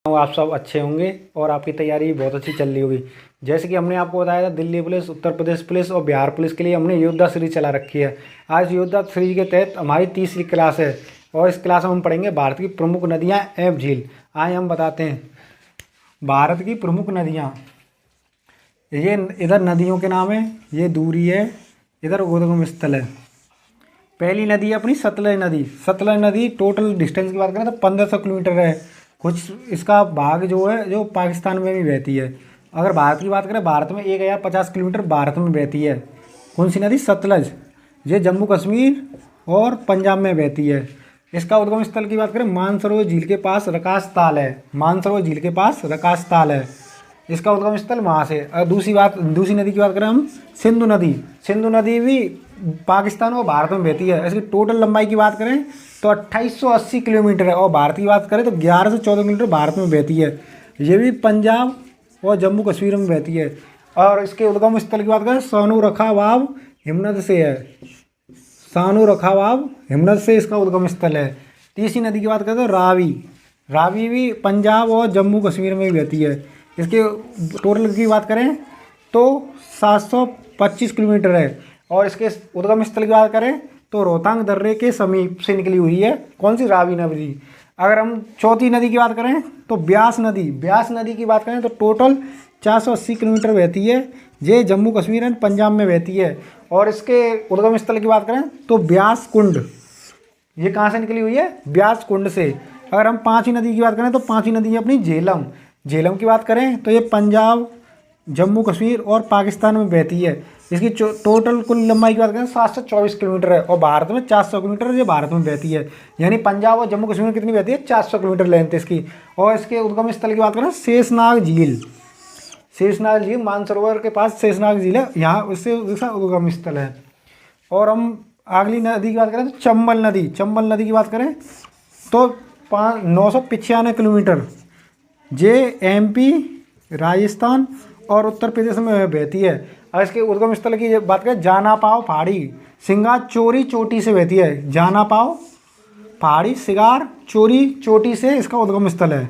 आप सब अच्छे होंगे और आपकी तैयारी बहुत अच्छी चल रही होगी। जैसे कि हमने आपको बताया था, दिल्ली पुलिस, उत्तर प्रदेश पुलिस और बिहार पुलिस के लिए हमने योद्धा सीरीज चला रखी है। आज योद्धा सीरीज के तहत हमारी तीसरी क्लास है और इस क्लास में हम पढ़ेंगे भारत की प्रमुख नदियाँ एवं झील। आइए हम बताते हैं भारत की प्रमुख नदियाँ। ये इधर नदियों के नाम है, ये दूरी है, इधर उद्गम स्थल है। पहली नदी है अपनी सतलज नदी। सतलज नदी टोटल डिस्टेंस की बात करें तो 1500 किलोमीटर है। कुछ इसका भाग जो है जो पाकिस्तान में भी बहती है। अगर भारत की बात करें, भारत में 1050 किलोमीटर भारत में बहती है। कौन सी नदी? सतलज। ये जम्मू कश्मीर और पंजाब में बहती है। इसका उद्गम स्थल की बात करें, मानसरोवर झील के पास रकास ताल है। मानसरोवर झील के पास रकास ताल है इसका उद्गम स्थल वहाँ से। और दूसरी नदी की बात करें हम, सिंधु नदी। सिंधु नदी भी पाकिस्तान और भारत में बहती है। इसकी टोटल लंबाई की बात करें तो 2880 किलोमीटर है और भारत की बात करें तो 11 से 14 किलोमीटर भारत में बहती है। ये भी पंजाब और जम्मू कश्मीर में बहती है। और इसके उद्गम स्थल की बात करें, सानू रखा वाव हिमनद से है। सानू रखा वाव हिमनद से इसका उद्गम स्थल है। तीसरी नदी की बात करें तो रावी। रावी भी पंजाब और जम्मू कश्मीर में भी बहती है। इसके टोटल की बात करें तो 725 किलोमीटर है। और इसके उद्गम स्थल की बात करें तो रोहतांग दर्रे के समीप से निकली हुई है। कौन सी? रावी नदी। अगर हम चौथी नदी की बात करें तो ब्यास नदी। ब्यास नदी की बात करें तो टोटल 480 किलोमीटर बहती है। ये जम्मू कश्मीर एंड पंजाब में बहती है। और इसके उद्गम स्थल की बात करें तो ब्यास कुंड। ये कहाँ से निकली हुई है? ब्यास कुंड से। अगर हम पांचवी नदी की बात करें तो पांचवी नदी है अपनी झेलम। झेलम की बात करें तो ये पंजाब, जम्मू कश्मीर और पाकिस्तान में बहती है। इसकी टोटल कुल लंबाई की बात करें 724 किलोमीटर है और भारत में 400 किलोमीटर ये भारत में बहती है। यानी पंजाब और जम्मू कश्मीर में कितनी बहती है? 400 किलोमीटर लेंथ है इसकी। और इसके उद्गम स्थल की बात करें, शेषनाग झील। शेषनाग झील मानसरोवर के पास शेषनाग झील है, यहाँ उससे उसका उद्गम स्थल है। और हम अगली नदी की बात करें तो चंबल नदी। चंबल नदी की बात करें तो 995 किलोमीटर जे एमपी, राजस्थान और उत्तर प्रदेश में बहती है। और इसके उद्गम स्थल की बात करें, जानापाव पहाड़ी सिंगार चोरी चोटी से बहती है। जानापाव पहाड़ी सिगार चोरी चोटी से इसका उद्गम स्थल है।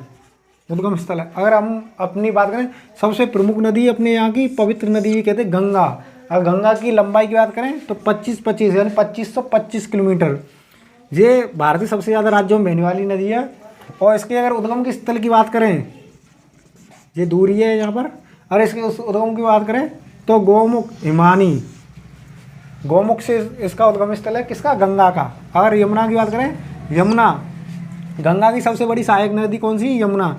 अगर हम अपनी बात करें, सबसे प्रमुख नदी अपने यहाँ की पवित्र नदी भी कहते हैं गंगा। और गंगा की लंबाई की बात करें तो 25 यानी 2525 किलोमीटर। ये भारत के सबसे ज़्यादा राज्यों में बहने वाली नदी है। और इसके अगर उद्गम के स्थल की बात करें, ये दूरी है यहाँ पर। और इसके उस उद्गम की बात करें तो गोमुख हिमानी। गोमुख से इसका उद्गम स्थल है किसका? गंगा का। अगर यमुना की बात करें, यमुना गंगा की सबसे बड़ी सहायक नदी कौन सी? यमुना।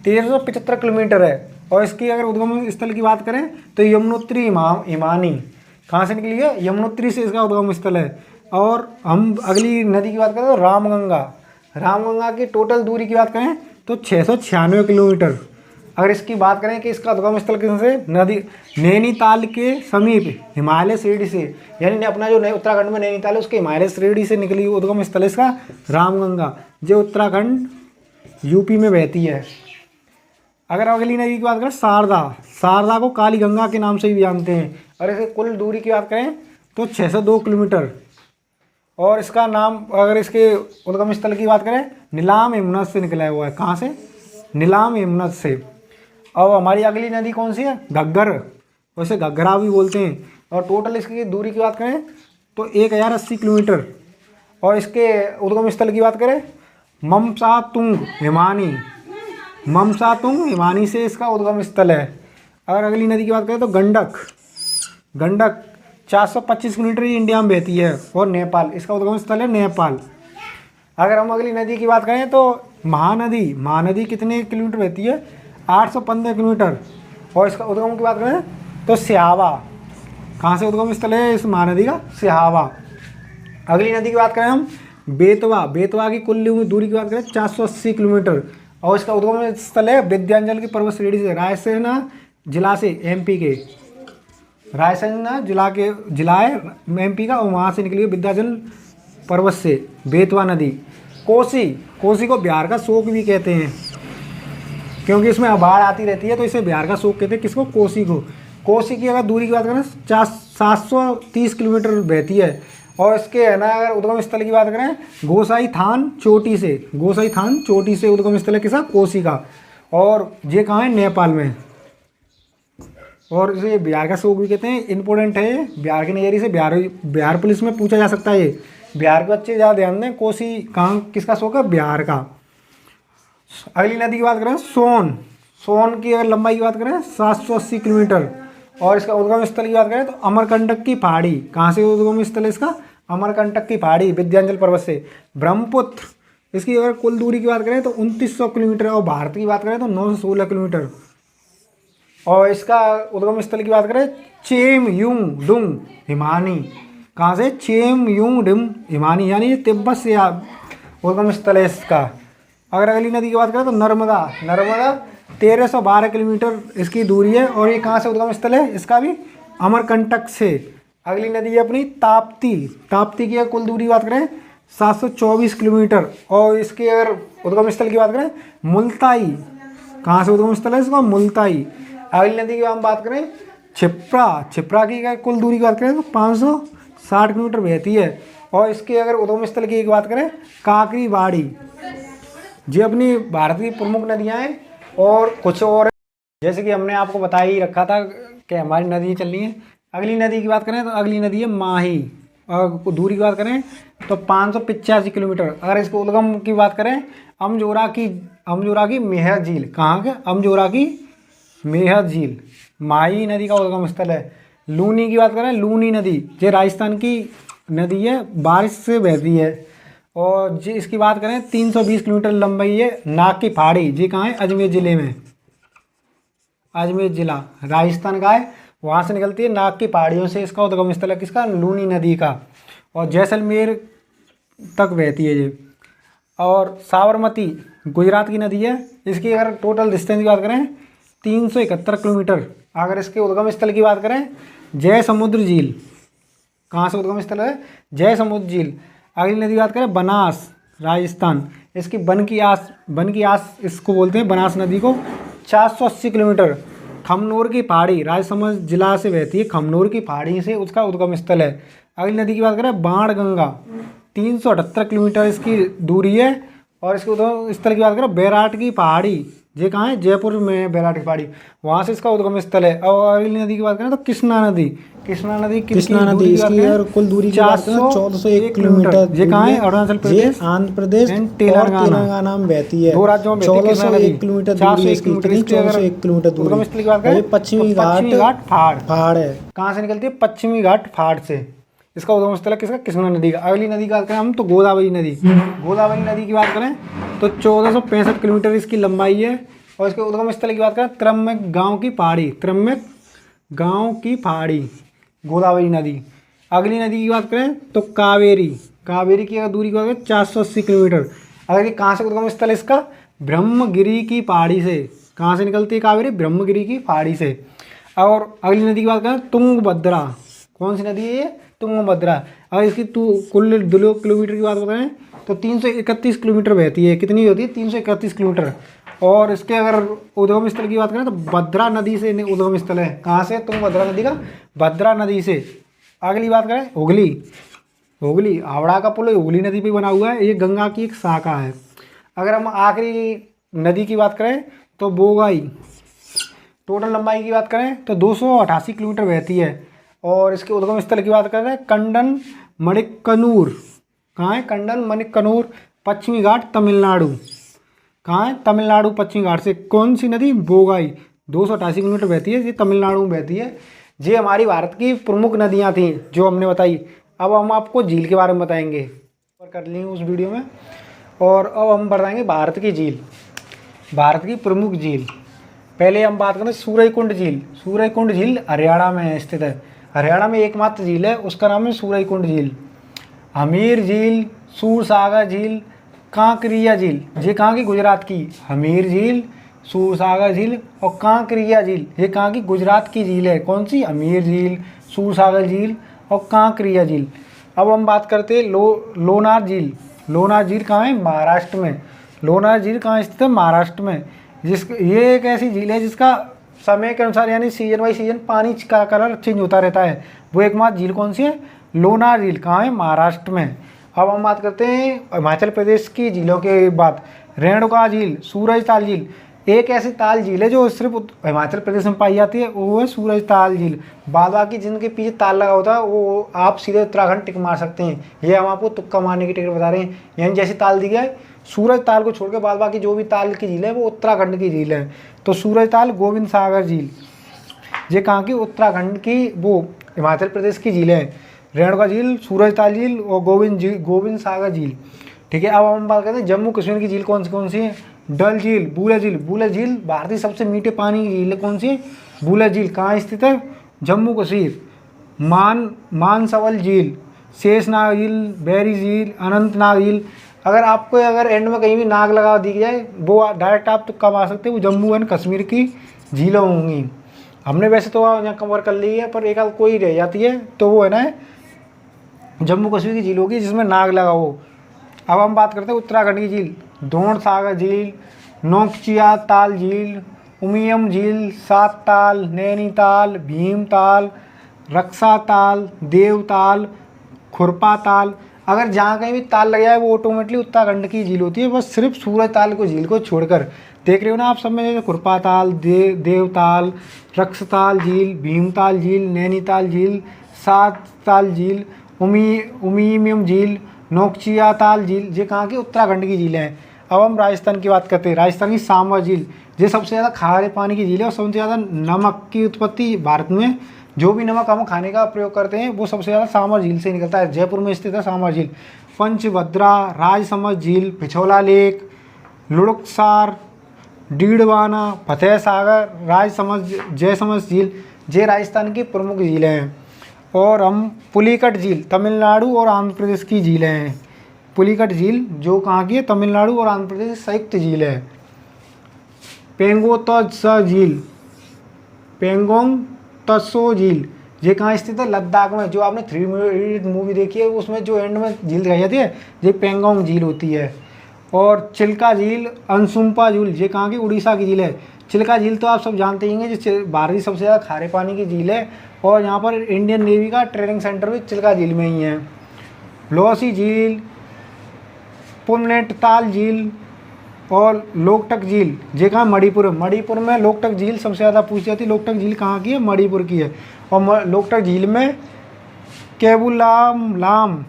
1375 किलोमीटर है। और इसकी अगर उद्गम स्थल की बात करें तो यमुनोत्री हिमानी। कहाँ से निकली है? यमुनोत्री से इसका उद्गम स्थल है। और हम अगली नदी की बात करें तो रामगंगा। रामगंगा की टोटल दूरी की बात करें तो 696 किलोमीटर। अगर इसकी बात करें कि इसका उद्गम स्थल किस से? नदी नैनीताल के समीप हिमालय श्रेणी से, यानी अपना जो उत्तराखंड में नैनीताल है उसके हिमालय श्रेणी से निकली उद्गम स्थल इसका रामगंगा, जो उत्तराखंड यूपी में बहती है। अगर अगली नदी की बात करें शारदा। शारदा को काली गंगा के नाम से भी जानते हैं। और इसकी कुल दूरी की बात करें तो 602 किलोमीटर। और इसका नाम, अगर इसके उद्गम स्थल की बात करें, नीलाम हिमनद से निकला हुआ है। कहाँ से? नीलाम हिमनद से। और हमारी अगली नदी कौन सी है? घग्गर, उसे घग्गरा भी बोलते हैं। और टोटल इसकी दूरी की बात करें तो 1080 किलोमीटर। और इसके उद्गम स्थल की बात करें, ममसातुंग हिमानी। ममसातुंग हिमानी से इसका उद्गम स्थल है। अगर अगली नदी की बात करें तो गंडक। गंडक 425 किलोमीटर इंडिया में बहती है। और नेपाल, इसका उद्गम स्थल है नेपाल। अगर हम अगली नदी की बात करें तो महानदी। महानदी कितने किलोमीटर बहती है? 815 किलोमीटर। और इसका उद्गम की बात करें तो सिहावा। कहाँ से उद्गम स्थल है इस महानदी का? सिहावा। अगली नदी की बात करें हम, बेतवा। बेतवा की कुल दूरी की बात करें 480 किलोमीटर। और इसका उद्गम स्थल है विंध्याचल की पर्वत श्रेणी से, रायसेन जिला से, एमपी के। रायसेन जिला है एमपी का, और वहाँ से निकली विंध्याचल पर्वत से बेतवा नदी। कोसी। कोसी को बिहार का शोक भी कहते हैं, क्योंकि इसमें बाढ़ आती रहती है तो इसे बिहार का शोक कहते हैं। किसको? कोसी को। कोसी की अगर दूरी की बात करें 730 किलोमीटर बहती है। और इसके है ना, अगर उद्गम स्थल की बात करें, गोसाई थान चोटी से। गोसाई थान चोटी से उद्गम स्थल है किसका? कोसी का। और ये कहाँ है, नेपाल में। और ये बिहार का शौक भी कहते हैं, इंपॉर्टेंट है बिहार के नज़रिए से। बिहार पुलिस में पूछा जा सकता है ये। बिहार के बच्चे ज़्यादा ध्यान दें, कोसी कहाँ किसका शौक है, बिहार का। अगली नदी की बात करें सोन। सोन की अगर लंबाई की बात करें 780 किलोमीटर। और इसका उद्गम स्थल की बात करें तो अमरकंटक की पहाड़ी। कहाँ से उद्गम स्थल है इसका, अमरकंटक की पहाड़ी, विंध्याचल पर्वत से। ब्रह्मपुत्र, इसकी अगर कुल दूरी की बात करें तो 2900 किलोमीटर। और भारत की बात करें तो 916 किलोमीटर। और इसका उद्गम स्थल की बात करें चेम यूंग डुंग हिमानी। कहाँ से, चेम यूंग डुंग हिमानी, यानी तिब्बत से उद्गम स्थल है इसका। अगर अगली नदी की बात करें तो नर्मदा। नर्मदा 1312 किलोमीटर इसकी दूरी है। और ये कहाँ से उद्गम स्थल है इसका भी, अमरकंटक से। अगली नदी है अपनी ताप्ती। ताप्ती की कुल दूरी की बात करें 724 किलोमीटर। और इसके अगर उद्गम स्थल की बात करें मुल्ताई। कहाँ से उद्गम स्थल है इसका, मुल्ताई। अगली नदी की हम बात करें क्षिप्रा। क्षिप्रा की अगर कुल दूरी की बात करें तो 560 किलोमीटर बहती है। और इसके अगर उद्गम स्थल की एक बात करें काकरीबाड़ी। ये अपनी भारत की प्रमुख नदियाँ हैं। और कुछ और जैसे कि हमने आपको बता ही रखा था कि हमारी नदी चल रही है। अगली नदी की बात करें तो अगली नदी है माही। और दूरी की बात करें तो 585 किलोमीटर। अगर इसको उद्गम की बात करें अमजोरा की मेहर झील। कहाँ के, अमजोरा की मेहर झील माही नदी का उद्गम स्थल है। लूनी की बात करें, लूनी नदी ये राजस्थान की नदी है, बारिश से बहती है। और जी इसकी बात करें 320 किलोमीटर लंबाई है। नाग की पहाड़ी जी कहाँ है, अजमेर ज़िले में। अजमेर ज़िला राजस्थान का है, वहाँ से निकलती है नाग की पहाड़ियों से इसका उद्गम स्थल है किसका, लूनी नदी का। और जैसलमेर तक बहती है ये। और साबरमती गुजरात की नदी है। इसकी अगर टोटल डिस्टेंस की बात करें 371 किलोमीटर। अगर इसके उद्गम स्थल की बात करें जय समुद्र झील। कहाँ से उद्गम स्थल है, जय समुद्र झील। अगली नदी की बात करें बनास राजस्थान। इसकी बन की आस इसको बोलते हैं, बनास नदी को। 480 किलोमीटर। खमनोर की पहाड़ी राजसमंद जिला से बहती है, खमनोर की पहाड़ी से उसका उद्गम स्थल है। अगली नदी की बात करें बाणगंगा। 378 किलोमीटर इसकी दूरी है। और इसके उद्गम स्थल की बात करें बैराट की पहाड़ी। ये कहाँ है, जयपुर में है बैराट की पहाड़ी, वहाँ से इसका उद्गम स्थल है। और अगली नदी की बात करें तो कृष्णा नदी। कृष्णा नदी इसकी यार कुल दूरी 401 किलोमीटर। ये कहाँ है, अरुणाचल प्रदेश, आंध्र प्रदेश और तेलंगाना में बहती है। दो राज्यों में 401 किलोमीटर दूरी इसकी। 401 किलोमीटर दूरी। उद्गम स्थल की बात करें पश्चिमी घाट पहाड़ है। कहाँ से निकलती है, पश्चिमी घाट पहाड़ से। इसका उद्गम स्थल है किसका, कृष्णा नदी का। अगली नदी की बात करें हम तो गोदावरी नदी। गोदावरी नदी की बात करें तो 1465 किलोमीटर इसकी लंबाई है। और इसके उद्गम स्थल की बात करें त्रम्बक गांव की पहाड़ी। त्रम्बक गांव की पहाड़ी गोदावरी नदी। अगली नदी की बात करें तो कावेरी। कावेरी की अगर दूरी की बात करें 480 किलोमीटर। अगर ये कहाँ से उद्गम स्थल है इसका, ब्रह्मगिरी की पहाड़ी से। कहाँ से निकलती है कावेरी, ब्रह्मगिरी की पहाड़ी से। और अगली नदी की बात करें तुंगभद्रा। कौन सी नदी है ये, तुंगभद्रा। अगर इसकी कुल किलोमीटर की बात करें तो 331 किलोमीटर बहती है। कितनी होती है, 331 किलोमीटर। और इसके अगर उद्गम स्थल की बात करें तो भद्रा नदी से उद्गम स्थल है। कहाँ से, तुंगभद्रा नदी का, भद्रा नदी से। अगली बात करें हुगली। हुगली हावड़ा का पुल हुगली नदी पे बना हुआ है, ये गंगा की एक शाखा है। अगर हम आखिरी नदी की बात करें तो बोगाई। टोटल लंबाई की बात करें तो 288 किलोमीटर बहती है। और इसके उद्गम स्थल की बात करें कंडन मणिकनूर। कहाँ है, कंडन मणिकनूर, पश्चिमी घाट तमिलनाडु। कहाँ है, तमिलनाडु पश्चिमी घाट से। कौन सी नदी, बोगाई 288 किलोमीटर बहती है, ये तमिलनाडु में बहती है। ये हमारी भारत की प्रमुख नदियाँ थी जो हमने बताई। अब हम आपको झील के बारे में बताएंगे और कर लेंगे उस वीडियो में। और अब हम बताएंगे भारत की झील, भारत की प्रमुख झील। पहले हम बात करें सूरजकुंड झील। सूरजकुंड झील हरियाणा में स्थित है। हरियाणा में एकमात्र झील है, उसका नाम है सूरजकुंड झील। हमीर झील, सूरसागर झील, कांकरिया झील, ये कहाँ की, गुजरात की। हमीर झील, सूरसागर झील और कांकरिया झील, ये कहाँ की, गुजरात की झील है। कौन सी, हमीर झील, सूरसागर झील और कांकरिया झील। अब हम बात करते हैं लोनार झील। लोनार झील कहाँ है, महाराष्ट्र में। लोनार झील कहाँ स्थित है, महाराष्ट्र में। ये एक ऐसी झील है जिसका समय के अनुसार यानी सीजन बाई सीजन पानी का कलर चेंज होता रहता है। वो एकमात्र झील कौन सी है, लोनार झील। कहाँ है, महाराष्ट्र में। अब हम बात करते हैं हिमाचल प्रदेश की झीलों के बाद। रेणुका झील, सूरजताल झील, एक ऐसी ताल झील है जो सिर्फ हिमाचल प्रदेश में पाई जाती है, वो है सूरज ताल झील। बाद बाकी जिनके पीछे ताल लगा होता है वो आप सीधे उत्तराखंड टिक मार सकते हैं। ये हम आपको तुक्का मारने की टिकट बता रहे हैं। यानी जैसी ताल दी है, सूरज ताल को छोड़ के बाद बाकी जो भी ताल की झील है वो उत्तराखंड की झील है। तो सूरज ताल, गोविंद सागर झील, ये कहाँ की? उत्तराखंड की, वो हिमाचल प्रदेश की झील है। रेणुका झील, सूरज ताल झील और गोविंद सागर झील। ठीक है, अब हम बात करते हैं जम्मू कश्मीर की झील कौन सी है। डल झील, बूलर झील। बूलर झील भारत की सबसे मीठे पानी की झील है। कौन सी है? बूलर झील। कहाँ स्थित है? जम्मू कश्मीर। मानसवल झील, शेषनाग झील, बैरी झील, अनंतनाग झील। अगर आपको एंड में कहीं भी नाग लगा दी जाए, वो डायरेक्ट आप तुक्का मार सकते हैं, वो जम्मू एंड कश्मीर की झीलें होंगी। हमने वैसे तो यहाँ कवर कर ली है, पर एक आध कोई रह जाती है, तो वो है ना जम्मू कश्मीर की झील होगी जिसमें नाग लगा हो। अब हम बात करते हैं उत्तराखंड की झील। धौण सागर झील, नौकचिया ताल झील, उमियम झील, सात ताल, नैनीताल, भीमताल, रक्षा ताल, देवताल, खुरपा ताल। अगर जहाँ कहीं भी ताल लग जाए वो ऑटोमेटिकली उत्तराखंड की झील होती है, बस सिर्फ सूरज ताल को झील को छोड़कर। देख रहे हो ना आप सब में, जैसे खुरपा ताल, देवताल, रक्षताल झील, भीमताल झील, नैनीताल झील, सात ताल झील, उमियम झील, नौकचिया ताल झील, ये कहाँ की? उत्तराखंड की झीलें हैं। अब हम राजस्थान की बात करते हैं। राजस्थान की सांबा झील, ये सबसे ज़्यादा खारे पानी की झील है और सबसे ज़्यादा नमक की उत्पत्ति भारत में, जो भी नमक हम खाने का प्रयोग करते हैं वो सबसे ज़्यादा सांबा झील से निकलता है। जयपुर में स्थित है सांबा झील। पंचभद्रा, राजसमंद झील, पिछोला लेक, लुड़कसार, डीडवाना, फतेह सागर, जयसमंद झील, ये राजस्थान की प्रमुख झीलें हैं। और हम पुलिकट झील, तमिलनाडु और आंध्र प्रदेश की झीलें हैं। पुलिकट झील जो कहाँ की है? तमिलनाडु और आंध्र प्रदेश की संयुक्त झील है। पेंगोंग त्सो झील, ये कहाँ स्थित है? लद्दाख में। जो आपने 3 इडियट मूवी देखी है उसमें जो एंड में झील दिखाई जाती है, ये पेंगोंग झील होती है। और चिल्का झील, अनसुम्पा झील, ये कहाँ की? उड़ीसा की झील है। चिल्का झील तो आप सब जानते ही हैं, जो भारत की सबसे ज़्यादा खारे पानी की झील है और यहाँ पर इंडियन नेवी का ट्रेनिंग सेंटर भी चिल्का झील में ही है। लोसी झील, पुननेटताल झील और लोकटक झील, ये कहाँ? मणिपुर में लोकटक झील सबसे ज़्यादा पूछी जाती है। लोकटक झील कहाँ की है? मणिपुर की है। और लोकटक झील में केबुलाम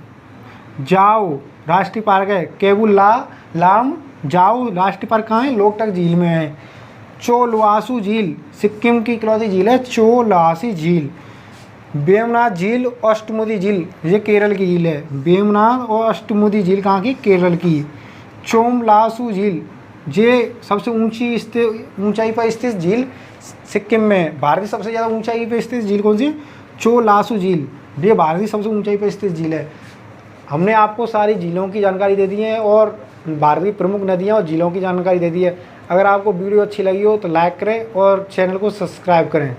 जाओ राष्ट्रीय पार्क है। केबुलाम जाओ राष्ट्रीय पार्क कहाँ है? लोकटक झील में है। चोलवासू झील, सिक्किम की इकलौती झील है चोलवासी झील। वेमनाथ झील, अष्टमुदी झील, ये केरल की झील है। वेमनाथ और अष्टमुदी झील कहाँ की? केरल की। चोमलासू झील, ये सबसे ऊंचाई पर स्थित झील सिक्किम में। भारत की सबसे ज़्यादा ऊंचाई पर स्थित झील कौन सी? चोलासू झील, ये भारत की सबसे ऊंचाई पर स्थित झील है। हमने आपको सारी झीलों की जानकारी दे दी है और भारत की प्रमुख नदियाँ और झीलों की जानकारी दे दी है। अगर आपको वीडियो अच्छी लगी हो तो लाइक करें और चैनल को सब्सक्राइब करें।